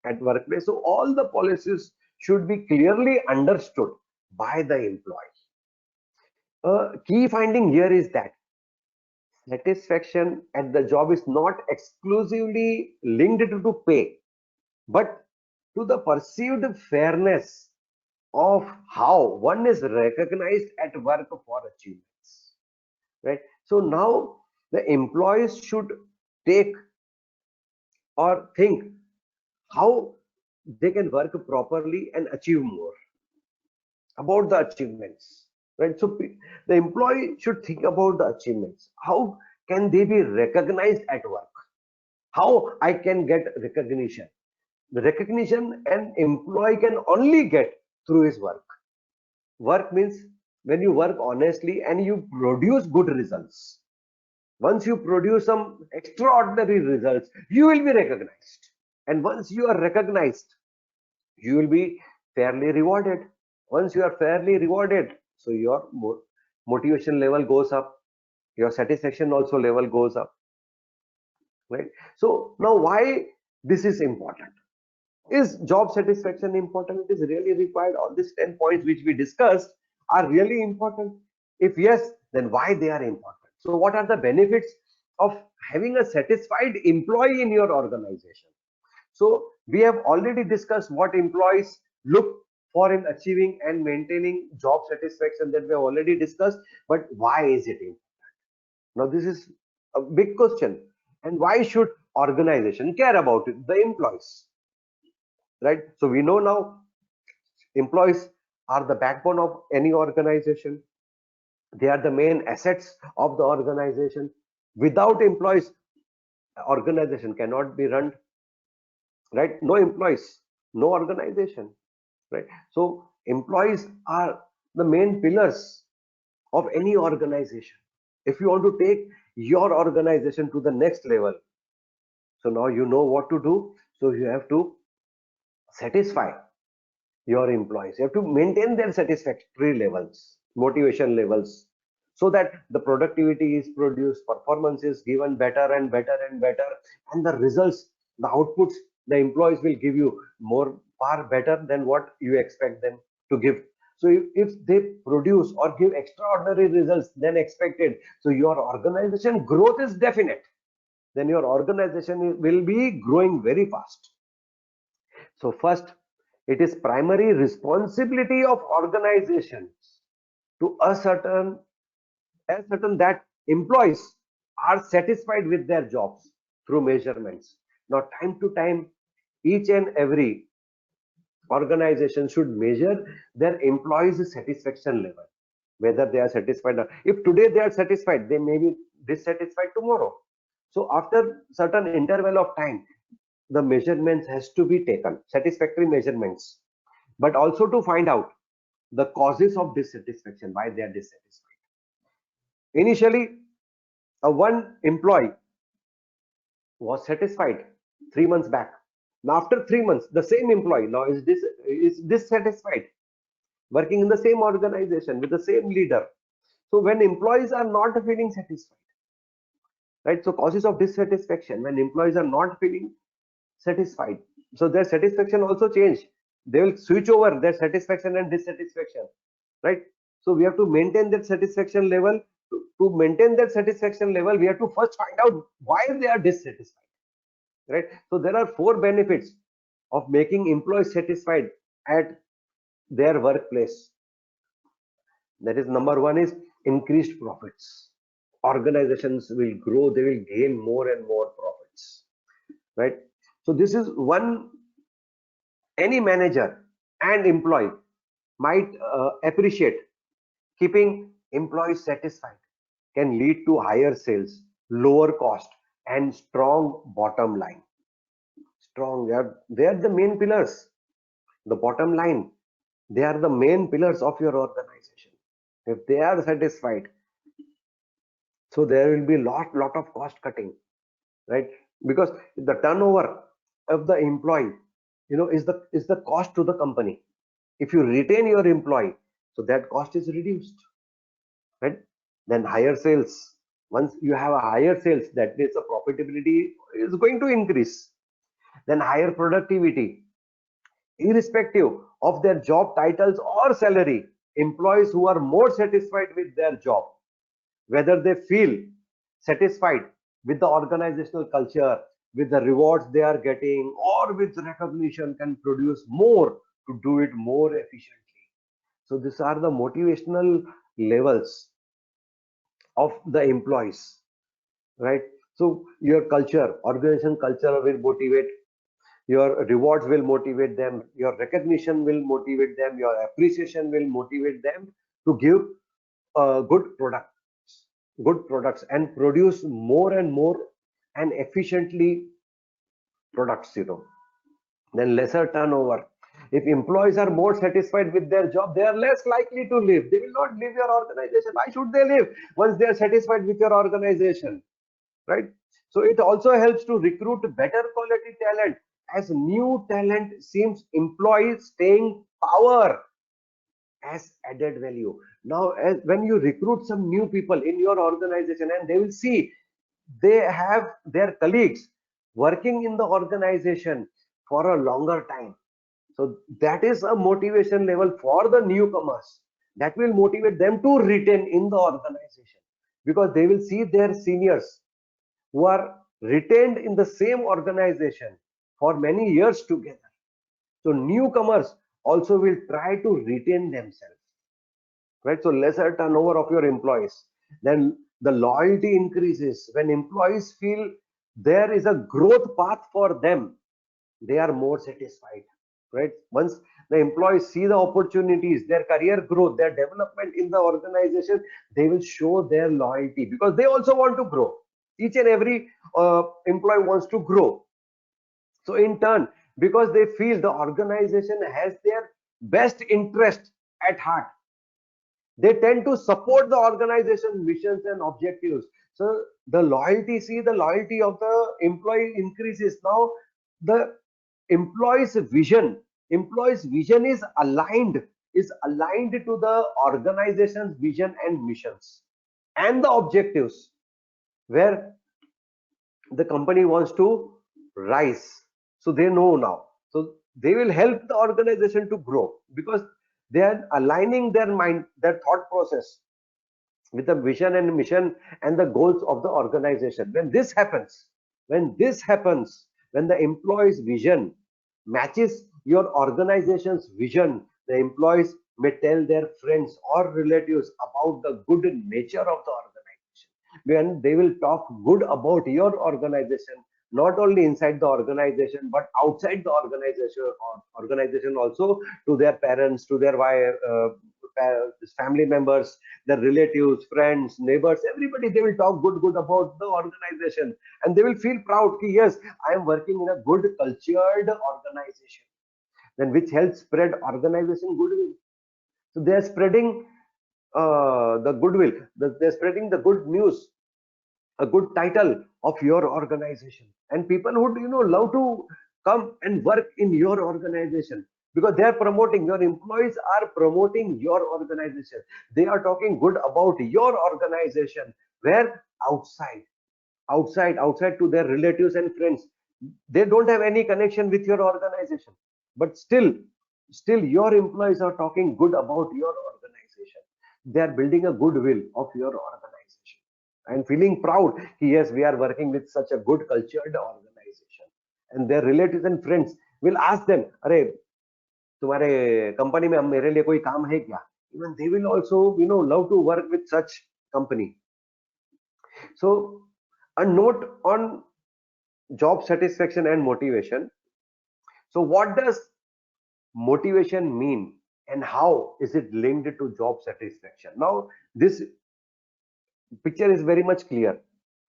S1: at workplace. So all the policies should be clearly understood by the employee. Key finding here is that satisfaction at the job is not exclusively linked to pay, but to the perceived fairness of how one is recognized at work for achievements. Right? So now the employees should take or think how they can work properly and achieve more about the achievements. Right? So the employee should think about the achievements. How can they be recognized at work? How I can get recognition? The recognition an employee can only get through his work. Work means when you work honestly and you produce good results. Once you produce some extraordinary results, you will be recognized. And once you are recognized, you will be fairly rewarded. Once you are fairly rewarded, so your motivation level goes up, your satisfaction also level goes up. Right? So now why this is important? Is job satisfaction important? It is really required. All these 10 points which we discussed are really important. If yes, then why they are important? So what are the benefits of having a satisfied employee in your organization? So we have already discussed what employees look for in achieving and maintaining job satisfaction, that we have already discussed. But why is it important? Now this is a big question. And why should organization care about it? The employees, right? So we know now employees are the backbone of any organization. They are the main assets of the organization. Without employees, organization cannot be run, right? No employees, no organization, right? So employees are the main pillars of any organization. If you want to take your organization to the next level, so now you know what to do. So you have to satisfy your employees. You have to maintain their satisfactory levels, motivation levels, so that the productivity is produced, performance is given better and better and better, and the results, the outputs, the employees will give you more, far better than what you expect them to give. So if they produce or give extraordinary results than expected, so your organization growth is definite. Then your organization will be growing very fast. So first, it is primary responsibility of organizations to ascertain that employees are satisfied with their jobs through measurements. Now, time to time, each and every organization should measure their employees' satisfaction level, whether they are satisfied or if today they are satisfied, they may be dissatisfied tomorrow. So after certain interval of time, the measurements has to be taken, satisfactory measurements, but also to find out the causes of dissatisfaction, why they are dissatisfied. Initially, a one employee was satisfied 3 months back. Now after 3 months, the same employee now is dissatisfied, working in the same organization with the same leader. So when employees are not feeling satisfied, right? So causes of dissatisfaction, when employees are not feeling satisfied, so their satisfaction also change. They will switch over their satisfaction and dissatisfaction, right? So we have to maintain that satisfaction level. To maintain that satisfaction level, we have to first find out why they are dissatisfied, right? So there are 4 benefits of making employees satisfied at their workplace. That is, number one is increased profits. Organizations will grow, they will gain more and more profits, right? So this is one. Any manager and employee might appreciate. Keeping employees satisfied can lead to higher sales, lower cost, and strong bottom line. Strong, they are the main pillars. The bottom line, they are the main pillars of your organization. If they are satisfied, So there will be lot of cost cutting, right? Because the turnover of the employee, is the cost to the company. If you retain your employee, so that cost is reduced, right? Then higher sales. Once you have a higher sales, that means the profitability is going to increase. Then higher productivity, irrespective of their job titles or salary. Employees who are more satisfied with their job, whether they feel satisfied with the organizational culture, with the rewards they are getting, or with recognition, can produce more to do it more efficiently. So these are the motivational levels of the employees, right? So your culture, organization culture will motivate, your rewards will motivate them, your recognition will motivate them, your appreciation will motivate them to give good products and produce more and more and efficiently products. Then lesser turnover. If employees are more satisfied with their job, they are less likely to leave. They will not leave your organization. Why should they leave once they are satisfied with your organization, right? So it also helps to recruit better quality talent. As new talent seems employees staying power as added value. Now, when you recruit some new people in your organization, and they will see they have their colleagues working in the organization for a longer time. So that is a motivation level for the newcomers, that will motivate them to retain in the organization, because they will see their seniors who are retained in the same organization for many years together. So newcomers also will try to retain themselves, right? So lesser turnover of your employees. Then the loyalty increases. When employees feel there is a growth path for them, they are more satisfied, right? Once the employees see the opportunities, their career growth, their development in the organization, they will show their loyalty, because they also want to grow. Each and every employee wants to grow. So in turn, because they feel the organization has their best interest at heart, they tend to support the organization missions and objectives. So the loyalty, see, the loyalty of the employee increases. Now the employees vision is aligned to the organization's vision and missions and the objectives, where the company wants to rise. So they know now, so they will help the organization to grow, because they are aligning their mind, their thought process with the vision and mission and the goals of the organization. When this happens, when the employee's vision matches your organization's vision, the employees may tell their friends or relatives about the good nature of the organization. When they will talk good about your organization, not only inside the organization but outside the organization also, to their parents, to their wife, family members, their relatives, friends, neighbors, everybody, they will talk good about the organization, and they will feel proud ki, yes, I am working in a good cultured organization, then which helps spread organization goodwill. So they are spreading the goodwill, they're spreading the good news, a good title of your organization, and people would love to come and work in your organization, because they are promoting, your employees are promoting your organization, they are talking good about your organization, where outside to their relatives and friends, they don't have any connection with your organization, but still your employees are talking good about your organization. They are building a goodwill of your organization and feeling proud, yes, we are working with such a good cultured organization. And their relatives and friends will ask them, अरे तुम्हारे company में मेरे लिए कोई काम है क्या? Even they will also love to work with such company. So a note on job satisfaction and motivation. So what does motivation mean, and how is it linked to job satisfaction? Now this picture is very much clear,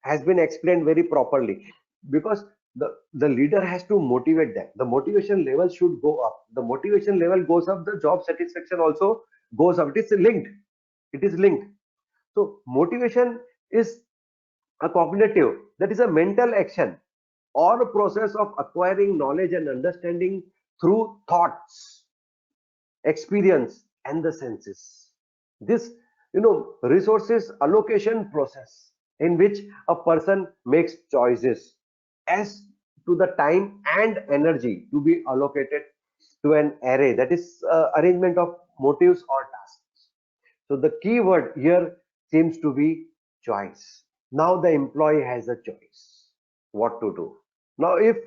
S1: has been explained very properly, because the leader has to motivate them. The motivation level should go up. The motivation level goes up, the job satisfaction also goes up. It is linked. So motivation is A cognitive, that is a mental action or a process of acquiring knowledge and understanding through thoughts, experience, and the senses. This, resources allocation process in which a person makes choices as to the time and energy to be allocated to an array, that is arrangement of motives or tasks. So the key word here seems to be choice. Now the employee has a choice what to do. Now if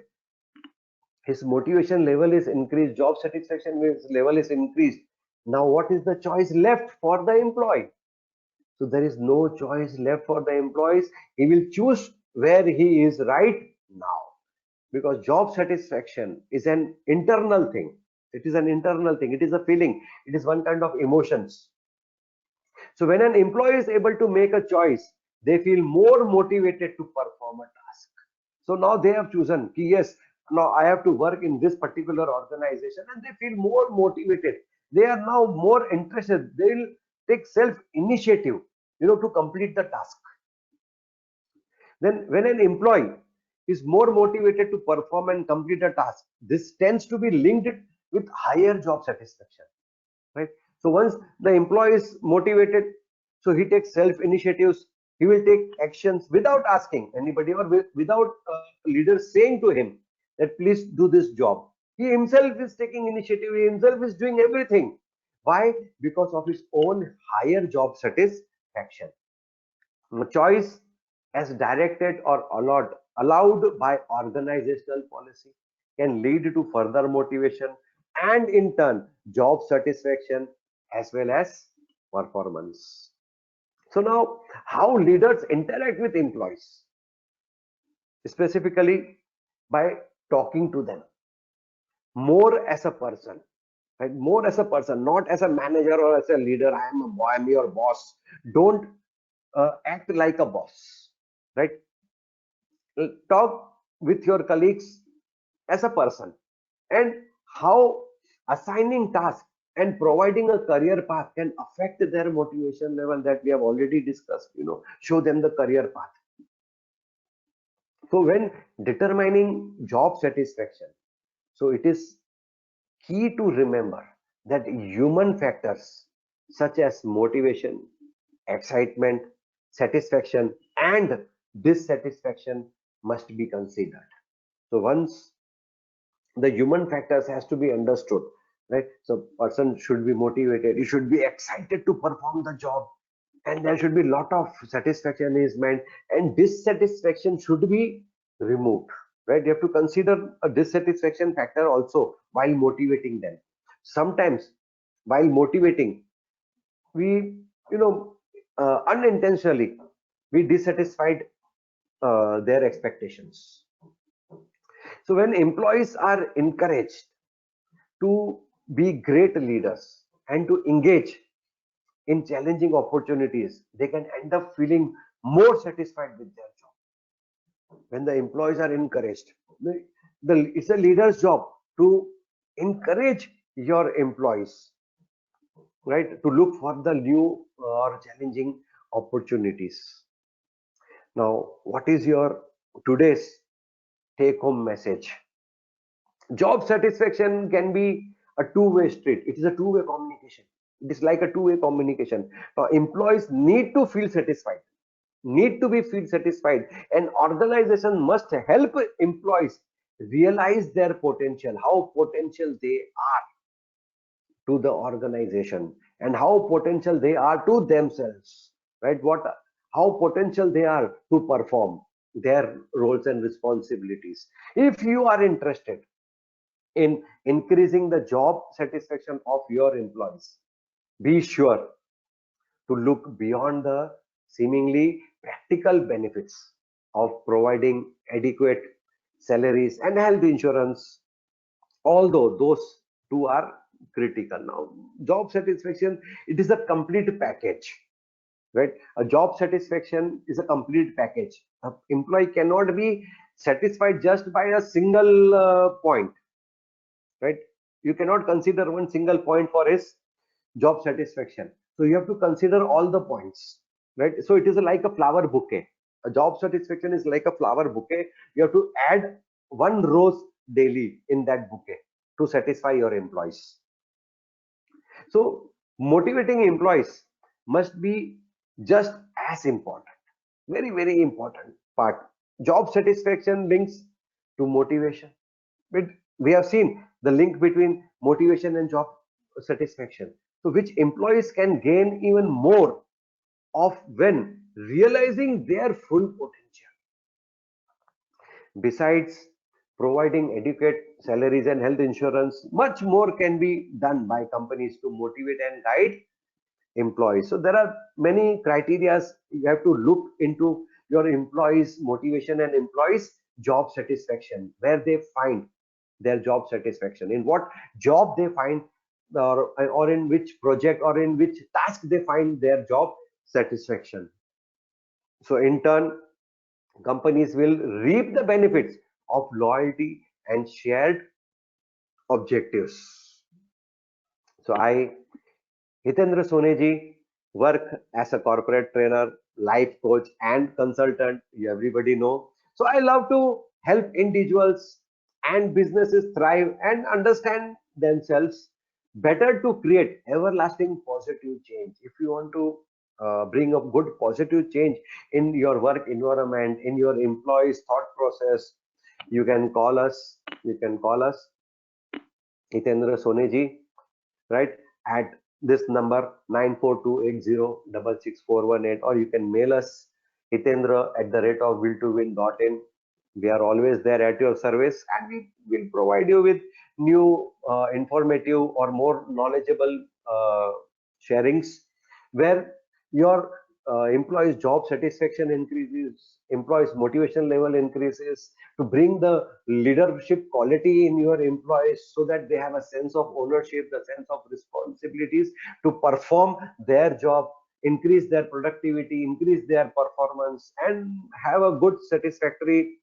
S1: his motivation level is increased, job satisfaction level is increased, now what is the choice left for the employee? So there is no choice left for the employees. He will choose where he is right now, because job satisfaction is an internal thing. It is an internal thing. It is a feeling. It is one kind of emotions. So when an employee is able to make a choice, they feel more motivated to perform a task. So now they have chosen, yes, now I have to work in this particular organization, and they feel more motivated. They are now more interested. They will take self initiative, to complete the task. Then when an employee is more motivated to perform and complete a task, this tends to be linked with higher job satisfaction, right? So once the employee is motivated, so he takes self initiatives, he will take actions without asking anybody, or without leaders saying to him that please do this job. He himself is taking initiative, he himself is doing everything. Why? Because of his own higher job satisfaction. Choice as directed or allowed by organizational policy can lead to further motivation and in turn job satisfaction as well as performance. So now how leaders interact with employees, specifically by talking to them more as a person, right? More as a person, not as a manager or as a leader. I'm your boss. Don't act like a boss, right? Talk with your colleagues as a person, and how assigning tasks and providing a career path can affect their motivation level, that we have already discussed. Show them the career path. So when determining job satisfaction, so it is key to remember that human factors such as motivation, excitement, satisfaction, and dissatisfaction must be considered. So once the human factors has to be understood, right? So person should be motivated, he should be excited to perform the job, and there should be a lot of satisfaction in his mind, and dissatisfaction should be removed, right? You have to consider a dissatisfaction factor also while motivating them. Sometimes while motivating, we, unintentionally, we dissatisfied their expectations. So when employees are encouraged to be great leaders and to engage in challenging opportunities, they can end up feeling more satisfied with their job. When the employees are encouraged, it's a leader's job to encourage your employees, right, to look for the new or challenging opportunities. Now, what is your today's take home message? Job satisfaction can be a two-way street. It is a two-way communication. It is like a two-way communication. Now employees need to feel satisfied, and organization must help employees realize their potential, how potential they are to the organization, and how potential they are to themselves, right? How potential they are to perform their roles and responsibilities. If you are interested in increasing the job satisfaction of your employees, be sure to look beyond the seemingly practical benefits of providing adequate salaries and health insurance, although those two are critical. Now job satisfaction, it is a complete package, right? A job satisfaction is a complete package. An employee cannot be satisfied just by a single point, right? You cannot consider one single point for his job satisfaction. So you have to consider all the points, right? So it is like a flower bouquet. A job satisfaction is like a flower bouquet. You have to add one rose daily in that bouquet to satisfy your employees. So motivating employees must be just as important. Very, very important part. Job satisfaction links to motivation. But we have seen the link between motivation and job satisfaction. So which employees can gain even more of when realizing their full potential. Besides providing adequate salaries and health insurance, much more can be done by companies to motivate and guide employees. So there are many criteria you have to look into your employees motivation and employees job satisfaction, where they find their job satisfaction, in what job they find, or in which project or in which task they find their job satisfaction. So in turn, companies will reap the benefits of loyalty and shared objectives. So I, Hitendra Soneji, work as a corporate trainer, life coach, and consultant. You everybody know. So I love to help individuals and businesses thrive and understand themselves better to create everlasting positive change. If you want to bring a good positive change in your work environment, in your employees' thought process, you can call us. You can call us, Hitendra Soneji, right, at this number 9428066418, or you can mail us hitendra@will2win.in. We are always there at your service, and we will provide you with new informative or more knowledgeable sharings, where your employees job satisfaction increases, employees motivation level increases, to bring the leadership quality in your employees so that they have a sense of ownership, the sense of responsibilities to perform their job, increase their productivity, increase their performance, and have a good satisfactory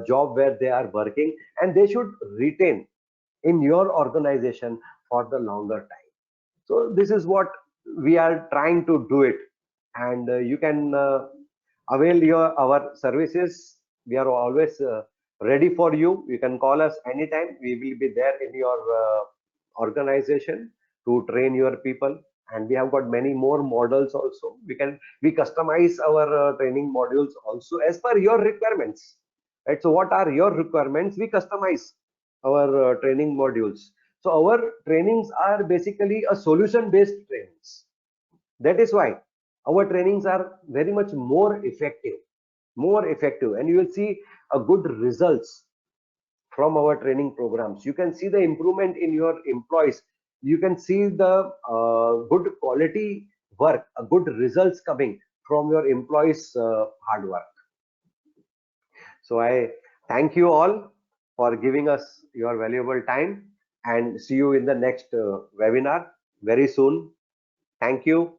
S1: job where they are working, and they should retain in your organization for the longer time. So this is what we are trying to do it, and you can avail your our services. We are always ready for you. You can call us anytime. We will be there in your organization to train your people, and we have got many more models also. We customize our training modules also as per your requirements, right? So what are your requirements? We customize our training modules. So our trainings are basically a solution based trainings. That is why our trainings are very much more effective, and you will see a good results from our training programs. You can see the improvement in your employees. You can see the good quality work, good results coming from your employees' hard work. So I thank you all for giving us your valuable time, and see you in the next webinar very soon. Thank you.